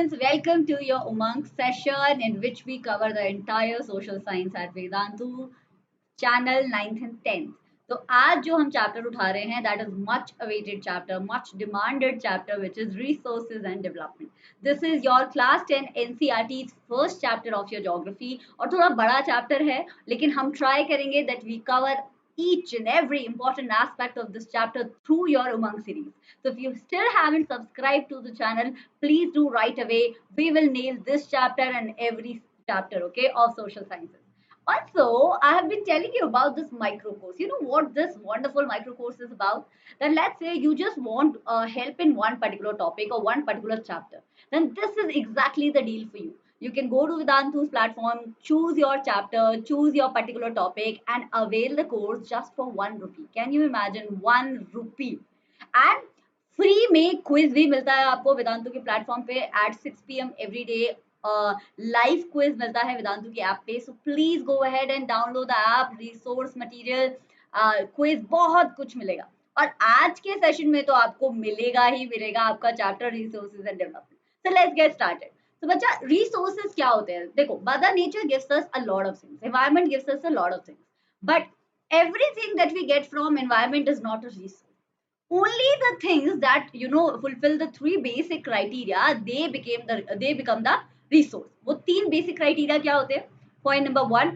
students, welcome to your Umang session in which we cover the entire social science at Vedantu channel 9th and 10th. तो आज जो हम chapter उठा रहे हैं that is much awaited chapter, much demanded chapter which is resources and development. This is your class 10 NCERT's first chapter of your geography और थोड़ा बड़ा chapter है लेकिन हम try करेंगे that we cover each and every important aspect of this chapter through your Umang series. So if you still haven't subscribed to the channel, please do right away. We will nail this chapter and every chapter, okay, of social sciences. Also, I have been telling you about this micro course. You know what this wonderful micro course is about? Then let's say you just want help in one particular topic or one particular chapter. Then this is exactly the deal for you. You can go to Vedantu's platform, choose your chapter, choose your particular topic, and avail the course just for 1 rupee. Can you imagine 1 rupee? And free में quiz भी मिलता है आपको वेदांतु के platform पे at 6 PM every day live quiz मिलता है वेदांतु की ऐप पे. So please go ahead and download the app, resource material, quiz, बहुत कुछ मिलेगा. और आज के सेशन में तो आपको मिलेगा ही मिलेगा आपका chapter resources and development. So let's get started. तो बच्चा रिसोर्सेज क्या होते हैं? देखो, mother nature gives us a lot of things, environment gives us a lot of things, but everything that we get from environment is not a resource. Only the things that fulfill the three basic criteria, they become the resource. वो तीन basic criteria क्या होते हैं? Point number one,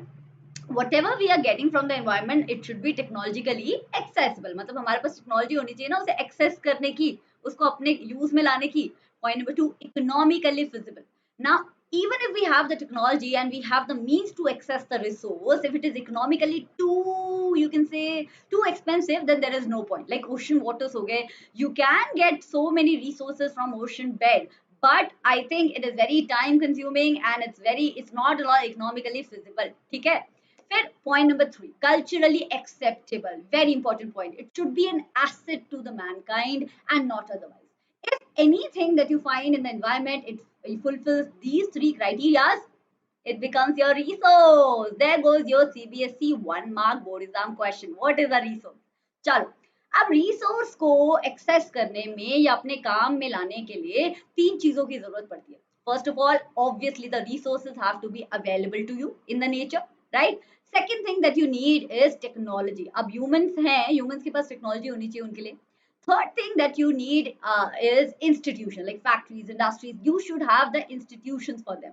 whatever we are getting from the environment, it should be technologically accessible. मतलब हमारे पास technology होनी चाहिए ना उसे एक्सेस करने की, उसको अपने यूज में लाने की. Point number two, economically feasible. Now, even if we have the technology and we have the means to access the resource, if it is economically too, you can say, too expensive, then there is no point. Like ocean waters ho gaye, you can get so many resources from ocean bed, but I think it is very time consuming and it's not a lot economically feasible. ठीक है? फिर point number three, culturally acceptable. Very important point. It should be an asset to the mankind and not otherwise. If anything that you find in the environment, it fulfills these three criteria, it becomes your resource. There goes your CBSE 1 mark board exam question. What is a resource? चलो, अब resource को access करने में या अपने काम में लाने के लिए तीन चीजों की जरूरत पड़ती है. First of all, obviously the resources have to be available to you in the nature, right? Second thing that you need is technology. अब ह्यूमंस हैं, ह्यूमंस के पास टेक्नोलॉजी होनी चाहिए उनके लिए. Third thing that you need is institution, like factories, industries. You should have the institutions for them.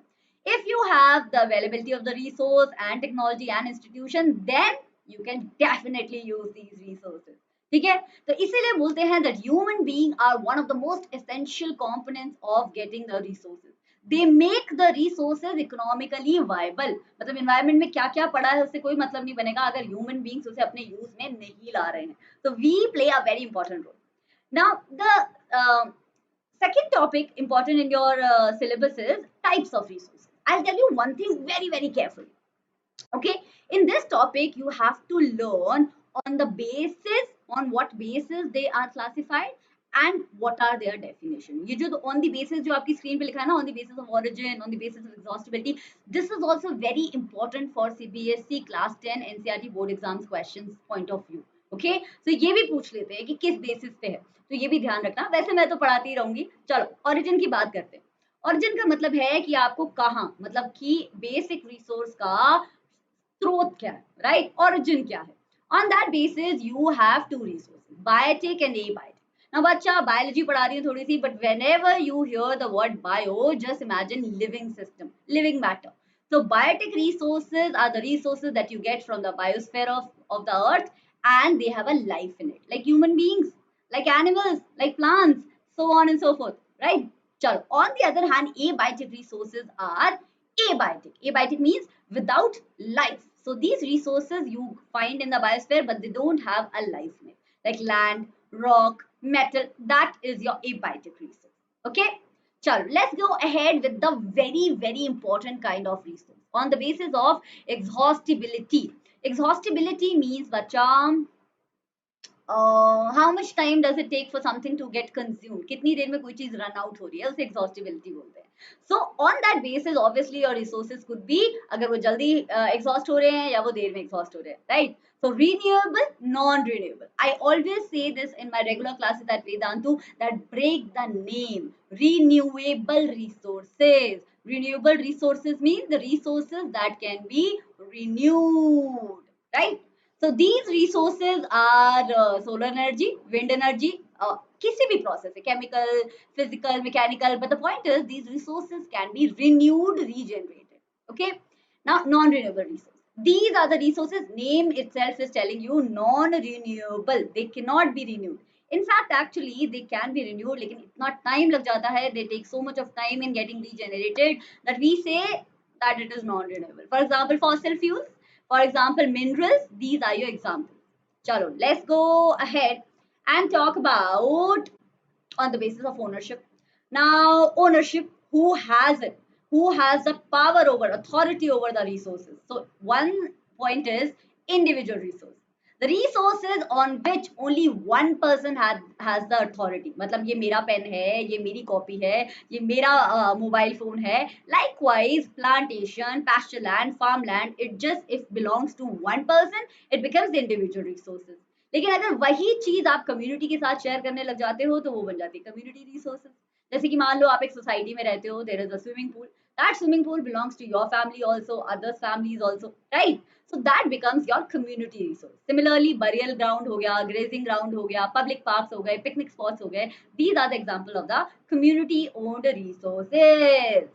If you have the availability of the resource and technology and institution, then you can definitely use these resources. ठीक है? तो इसीलिए बोलते हैं that human being are one of the most essential components of getting the resources. They make the resources economically viable. मतलब environment में क्या क्या पड़ा है उससे कोई मतलब नहीं बनेगा अगर human beings उसे अपने use में नहीं ला रहे हैं. So we play a very important role. Now the second topic important in your syllabus is types of resources. I'll tell you one thing very carefully. Okay, in this topic you have to learn on the basis, on what basis they are classified and what are their definition. ये जो on the basis जो आपकी screen पे लिखा है ना, on the basis of origin, on the basis of exhaustibility, this is also very important for CBSE class 10 NCERT board exams questions point of view. Okay, तो ये भी पूछ लेते हैं कि किस बेसिस पे है, तो ये भी ध्यान रखना. वैसे मैं तो पढ़ाती ही रहूंगी. चलो, ओरिजिन की बात करते हैं. ओरिजिन का मतलब है कि आपको कहाँ, मतलब कि बेसिक रिसोर्स का स्रोत क्या है, राइट? ओरिजिन क्या है? On that basis you have to resources, biotic and abiotic. Now, बच्चा बायोलॉजी पढ़ा रही है थोड़ी सी, but whenever you hear the word bio, just imagine living system, living matter. So biotic resources are the resources that you get from the biosphere of the earth, and they have a life in it, like human beings, like animals, like plants, so on and so forth, right? Chalo. On the other hand, abiotic resources are abiotic. Abiotic means without life. So these resources you find in the biosphere, but they don't have a life in it, like land, rock, metal. That is your abiotic resource. Okay, chalo, let's go ahead with the very important kind of resource on the basis of exhaustibility. Exhaustibility means bacha, how much time does it take for something to get consumed? कितनी देर में कोई चीज run out हो रही है, उसे exhaustibility बोलते हैं. So on that basis, obviously your resources could be, अगर वो जल्दी exhaust हो रहे हैं या वो देर में exhaust हो रहे हैं, right? So renewable, non-renewable. I always say this in my regular classes at Vedantu, that break the name. Renewable resources. Renewable resources means the resources that can be renewed, right? So these resources are solar energy, wind energy, किसी भी process, chemical, physical, mechanical. But the point is, these resources can be renewed, regenerated. Okay. Now, non-renewable resources. These are the resources. Name itself is telling you non-renewable. They cannot be renewed. In fact, actually, they can be renewed, लेकिन इतना time लग जाता है. They take so much of time in getting regenerated that we say that it is non-renewable. For example, fossil fuels. For example, minerals. These are your examples. Chalo, let's go ahead and talk about on the basis of ownership. Now, ownership, who has it? Who has the power over, authority over the resources? So, one point is individual resource. The resources on which only one person has the authority. मतलब ये मेरा pen है, ये मेरी copy है, ये मेरा mobile phone है. Likewise, plantation, pasture land, farmland, it just if belongs to one person, it becomes the individual resources. लेकिन अगर वही चीज आप कम्युनिटी के साथ शेयर करने लग जाते हो तो वो बन जाती है कम्युनिटी रिसोर्सेज. जैसे कि मान लो आप एक सोसाइटी में रहते हो, there is a swimming pool, that swimming pool belongs to your family also, others families also, right? So that becomes your community resource. Similarly burial ground हो गया, ग्रेजिंग ग्राउंड हो गया, पब्लिक पार्क्स हो गए, picnic spots हो गए, these are the example of the community owned resources.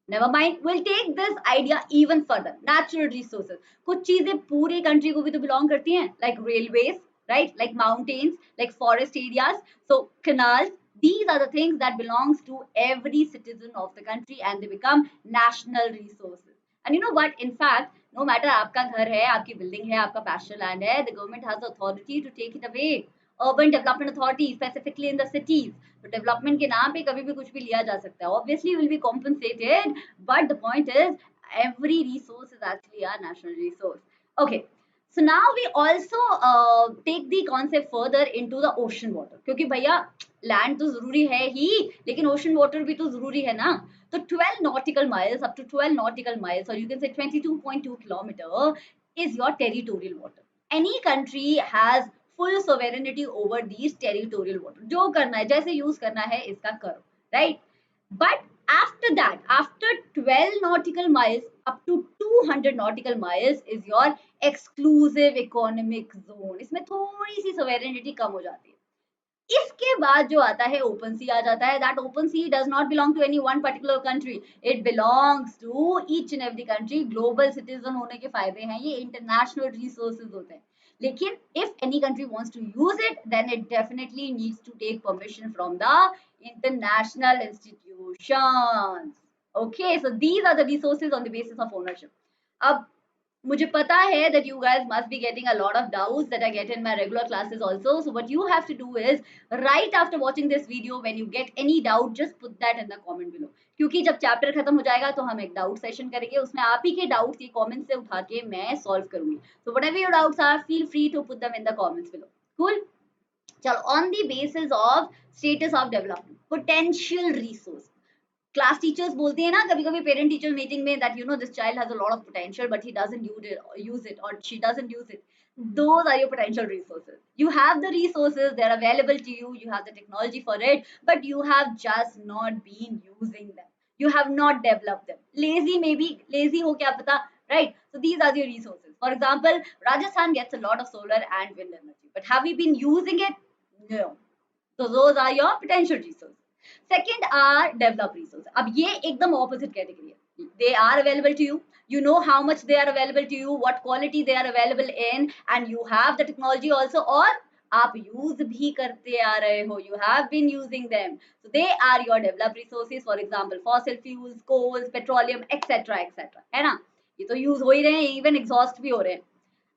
Never mind, we'll take this idea even further. Natural resources. कुछ चीजें पूरे country को भी तो belong करती हैं, like railways, right? Like mountains, like forest areas. So canals. These are the things that belongs to every citizen of the country, and they become national resources. And you know what? In fact, no matter आपका घर है, आपकी building है, आपका pasture land है, the government has the authority to take it away. Urban Development Authority, specifically in the cities. तो development के नाम पे कभी भी कुछ भी लिया जा सकता है. Obviously, will be compensated, but the point is, every resource is actually a national resource. Okay. So now we also take the concept further into the ocean water. क्योंकि भैया land तो जरूरी है ही, लेकिन ocean water भी तो जरूरी है ना. तो 12 nautical miles, up to 12 nautical miles, or you can say 22.2 kilometer, is your territorial water. Any country has full sovereignty over these territorial water. जो करना है, जैसे यूज करना है, इसका करो, right? But after that, after 12 nautical miles up to 200 nautical miles is your exclusive economic zone. इसमें थोड़ी सी sovereignty कम हो जाती है. इसके बाद जो आता है ओपन सी आ जाता है. That open sea does not belong to any one particular country, it belongs to each and every country. Global citizen होने के फायदे हैं, ये इंटरनेशनल रिसोर्सेज होते हैं. लेकिन if any country wants to use it, then it definitely needs to take permission from the international institutions. Okay, so these are the resources on the basis of ownership. अब मुझे पता है that you guys must be getting a lot of doubts that I get in my regular classes also. So what you have to do is, right after watching this video, when you get any doubt, just put that in the comment below. क्योंकि जब chapter खत्म हो जाएगा तो हम एक doubt session करेंगे, उसमें आप ही के डाउट्स ये कमेंट से उठा के मैं सॉल्व करूंगी. So whatever your doubts are, feel free to put them in the comments below. Cool. चलो, on the basis of status of development, potential resource. Class teachers बोलते हैं ना कभी कभी पेरेंट टीचर मीटिंग में that you know this child has a lot of potential but he doesn't use it और she doesn't use it. Those are your potential resources. You have the resources, they're available to you, you have the technology for it, but you have just not been using them. You have not developed them. Lazy, maybe lazy ho kya pata, right? So these are the resources. For example, Rajasthan gets a lot of solar and wind energy, but have we been using it? No. So those are your potential resources. Second are developed resources. अब ये एकदम opposite category है. They are available to you. You know how much they are available to you, what quality they are available in, and you have the technology also, और आप use भी करते आ रहे हो. You have been using them. So they are your developed resources. For example, fossil fuels, coals, petroleum, etc. etc. है ना? ये तो use हो ही रहे हैं, even exhaust भी हो रहे हैं.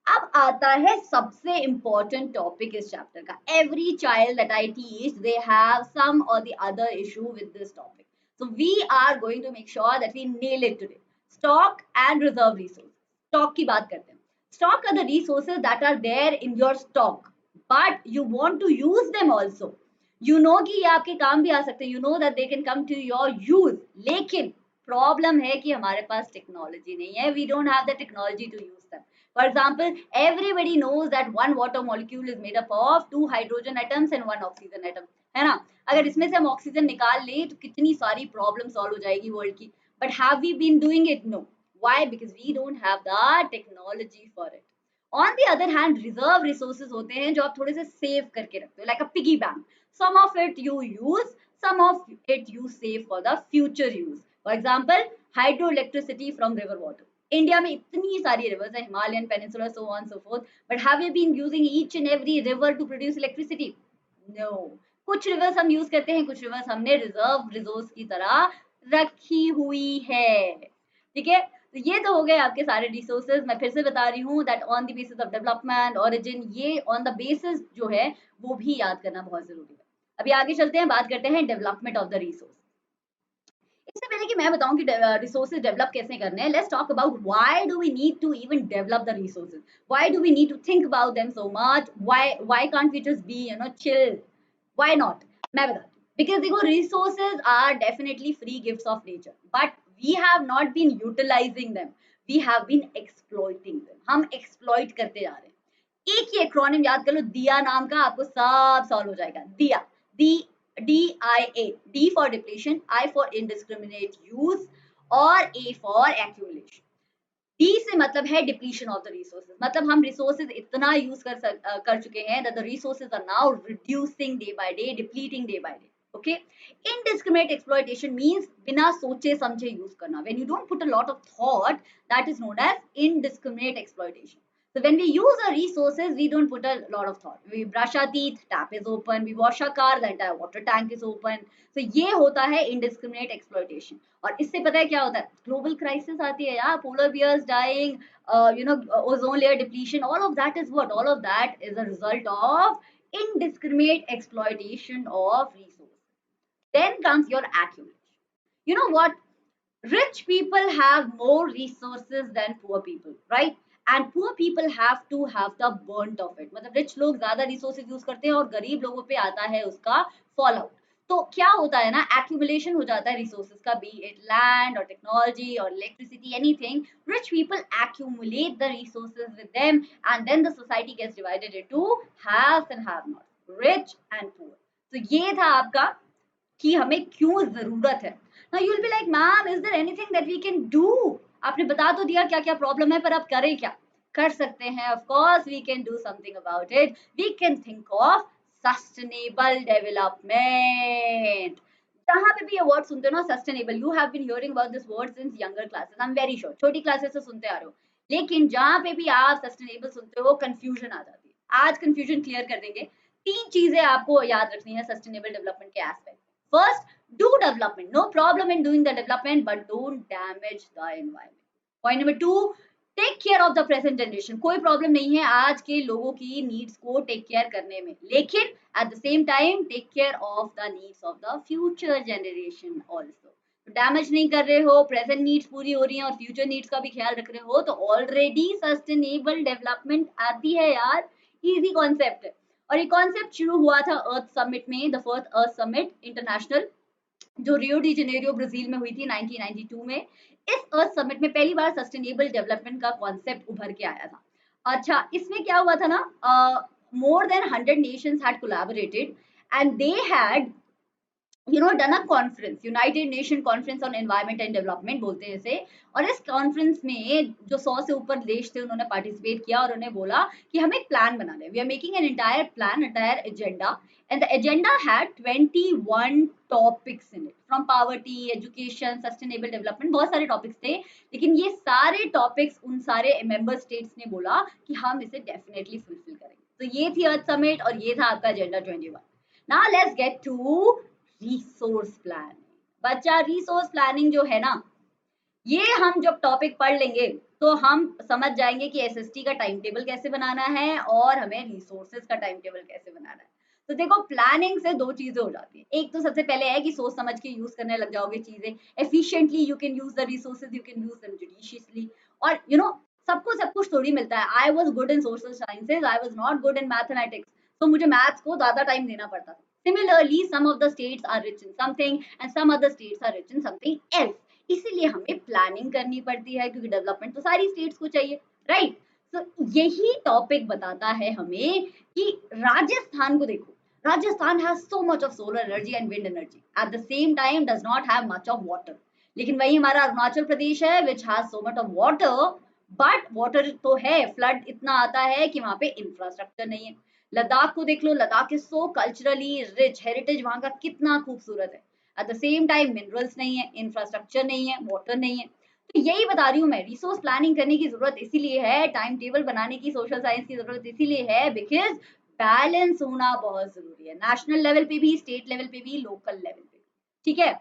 अब आता है सबसे important topic इस chapter का. Every child that I teach, they have some or the other issue with this topic. So we are going to make sure that we nail it today. Stock and reserve resources. Stock की बात करते हैं. Stock are the resources that are there in your stock, but you want to use them also. You know कि ये आपके काम भी आ सकते हैं. You know that they can come to your use. लेकिन प्रॉब्लम है कि हमारे पास टेक्नोलॉजी नहीं है. We don't have the technology to use them. For example, everybody knows that one water molecule is made up of 2 hydrogen atoms and 1 oxygen atom, है ना? अगर इसमें से हम ऑक्सीजन निकाल लें तो कितनी सारी प्रॉब्लम सॉल्व हो जाएगी वर्ल्ड की. But have we been doing it? No. Why? Because we don't have the technology for it. On the other hand, reserve resources होते हैं जो आप थोड़े से सेव करके रखते हो, like a piggy bank. Some of it you use, some of it you save for the future use. For example, hydroelectricity from river water. India में इतनी सारी रिवर्स है, Himalayan peninsula, so on so forth, but have you been using each and every river to produce electricity? No. कुछ rivers हम use करते हैं, कुछ reverse हमने रिजर्व रिसोर्स की तरह रखी हुई है. ठीक है, तो ये तो हो गए आपके सारे रिसोर्सेज. मैं फिर से बता रही हूँ that on the basis of development, origin, ये ऑन द बेसिस जो है वो भी याद करना बहुत जरूरी है. अभी आगे चलते हैं, बात करते हैं डेवलपमेंट ऑफ द रिसोर्स. इससे पहले कि मैं बताऊं कि रिसोर्सेज डेवलप कैसे करने हैं, let's talk about why do we need to even develop the resources, why do we need to think about them so much, why can't we just be chill, why not. मैं बताती हूँ. Because देखो, resources are definitely free gifts of nature, but we have not been utilising them, we have been exploiting them. हम exploit करते जा रहे हैं. एक ही एक्रोनिम याद कर लो, दिया नाम का, आपको सब सॉल्व हो जाएगा. दिया, दी, DIA, D for depletion, I for indiscriminate use और A for accumulation. D से मतलब है डिप्लीशन ऑफ द रिसोर्सेज, मतलब हम रिसोर्सेज इतना यूज कर चुके हैं that the resources are now reducing day by day, depleting day by day. Okay, indiscriminate exploitation means बिना सोचे समझे यूज करना. When you don't put a lot of thought, that is known as indiscriminate exploitation. So when we use our resources, we don't put a lot of thought. We brush our teeth, tap is open. We wash our car, the entire water tank is open. So ये होता है indiscriminate exploitation. और इससे पता है क्या होता है? Global crisis आती है यार, polar bears dying, ozone layer depletion. All of that is what? All of that is a result of indiscriminate exploitation of resources. Then comes your accumulation. You know what? Rich people have more resources than poor people, right? And poor people have to have the burnt of it. मतलब rich लोग ज्यादा resources use करते हैं और गरीब लोगों पे आता है उसका fallout. तो क्या होता है ना, accumulation हो जाता है resources का, be it land or technology or electricity, anything. Rich people accumulate the resources with them, and then the society gets divided into haves and have-nots, rich and poor. तो ये था आपका कि हमें क्यों जरूरत है. Now you'll be like, ma'am, is there anything that we can do? आपने बता तो दिया क्या क्या प्रॉब्लम है, पर अब करें क्या? कर सकते हैं, of course we can do something about it. We can think of sustainable development. जहाँ पे भी ये वर्ड सुनते हो ना, sustainable, you have been hearing about this word since younger classes, I am very sure, छोटी क्लासेस से सुनते आ रहे हो. लेकिन जहाँ पे भी आप सस्टेनेबल सुनते हो, कंफ्यूजन आ जाती है. आज कंफ्यूजन क्लियर कर देंगे. 3 चीजें आपको याद रखनी है सस्टेनेबल डेवलपमेंट के aspect. First, do development. No problem in doing the development, but don't damage the environment. Point number 2, take care of the present generation. कोई प्रॉब्लम नहीं है आज के लोगों की नीड्स को टेक केयर करने में, लेकिन at the same time take care of the needs of the future generation also. Damage नहीं कर रहे हो, प्रेजेंट नीड्स पूरी हो रही हैं और फ्यूचर नीड्स का भी ख्याल रख रहे हो, तो ऑलरेडी सस्टेनेबल डेवलपमेंट आती है यार. इजी कॉन्सेप्ट है. और ये कॉन्सेप्ट शुरू हुआ था अर्थ समिट में, the first earth summit international, जो रियो डी जेनेरियो ब्राजील में हुई थी 1992 में. इस अर्थ समिट में पहली बार सस्टेनेबल डेवलपमेंट का कॉन्सेप्ट उभर के आया था. अच्छा, इसमें क्या हुआ था ना, more than 100 Nations had collaborated and they had done a conference, United nation conference on environment and development बोलते हैं इसे. और इस कॉन्फ्रेंस में जो 100 से ऊपर देश थे उन्होंने पार्टिसिपेट किया और उन्होंने बोला कि हम एक प्लान बनाना है. We are making an entire plan, entire agenda, and the agenda had 21 topics in it, from poverty, education, sustainable development, बहुत सारे टॉपिक्स थे. लेकिन ये सारे टॉपिक्स उन सारे मेंबर स्टेट्स ने बोला कि हम इसे डेफिनेटली फुलफिल करेंगे. तो ये थी अर्थ समिट और ये था आपका agenda 21. Now let's get to resource planning. बच्चा, रिसोर्स प्लानिंग जो है ना, ये हम जब टॉपिक पढ़ लेंगे तो हम समझ जाएंगे कि एसएसटी का टाइम टेबल कैसे बनाना है और हमें रिसोर्सेज का टाइम टेबल कैसे बनाना है. तो देखो, प्लानिंग से 2 चीजें हो जाती है. एक तो सबसे पहले है कि सोच समझ के यूज करने लग जाओगे चीजें efficiently. You can use the resources, you can use them judiciously. और सबको सब कुछ थोड़ी मिलता है. I was good in social sciences, I was not good in mathematics, तो मुझे मैथ्स को ज्यादा टाइम देना पड़ता था. Similarly, some of the states are rich in something and some other states are rich in something else. इसीलिए हमें planning करनी पड़ती है क्योंकि डेवलपमेंट तो सारी स्टेट्स को चाहिए, राइट? तो यही टॉपिक बताता है हमें कि राजस्थान को देखो, Rajasthan has so much of solar energy and wind energy, eight the same time does not have much of water. लेकिन वही हमारा अरुणाचल प्रदेश है which has so much of water, but water तो है, फ्लड इतना आता है कि वहां पे इंफ्रास्ट्रक्चर नहीं है। लद्दाख को देख लो, Ladakh is so culturally rich, heritage वहां का कितना खूबसूरत है, at the same time minerals नहीं है, इंफ्रास्ट्रक्चर नहीं है, वाटर नहीं है। तो यही बता रही हूँ मैं, रिसोर्स प्लानिंग करने की जरूरत इसीलिए है, टाइम टेबल बनाने की सोशल साइंस की जरूरत इसीलिए है, बिकॉज बैलेंस होना बहुत जरूरी है, नेशनल लेवल पे भी, स्टेट लेवल पे भी, लोकल लेवल पे भी। ठीक है,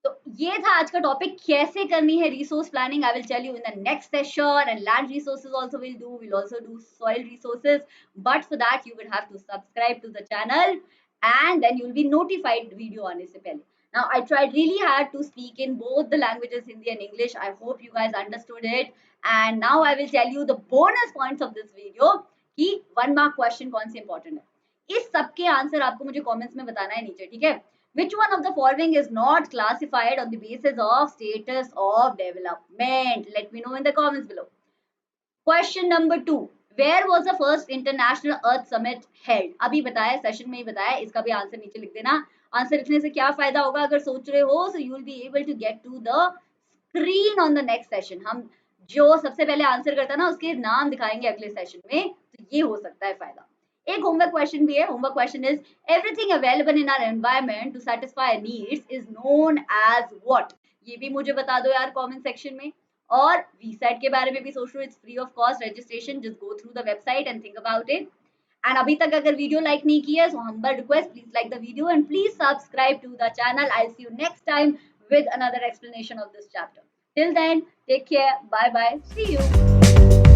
तो ये था आज का टॉपिक, कैसे करनी है resource planning. I will tell you in the next session, and land resources also will also do soil resources, but for that you will have to subscribe to the channel and then you will be notified video आने से पहले। Now I tried really hard to speak in both the languages, Hindi and English. I hope you guys understood it. And now I will tell you the bonus points of this video कि 1 mark question कौन से important है। इस सबके answer आपको मुझे comments में बताना है नीचे, ठीक है। Which one of the following is not classified on the basis of status of development? Let me know in the comments below. Question number 2. Where was the first international earth summit held? अभी बताया, session में ही बताया, इसका भी answer नीचे लिख देना। Answer लिखने से क्या फायदा होगा अगर सोच रहे हो, so you will be able to get to the screen on the next session. हम जो सबसे पहले आंसर करता है ना उसके नाम दिखाएंगे अगले सेशन में, तो ये हो सकता है फायदा। एक होमवर्क क्वेश्चन भी है, homework question is everything available in our environment to satisfy needs is known as what? ये भी मुझे बता दो यार कमेंट सेक्शन में। और वीसेट के बारे में भी सोच लो, it's free of cost registration, just go through the website and think about it. And अभी तक अगर वीडियो लाइक नहीं किया है, so humble request, please like the video and please subscribe to the channel. I see you next time with another explanation of this chapter. Till then, take care, bye bye, see you.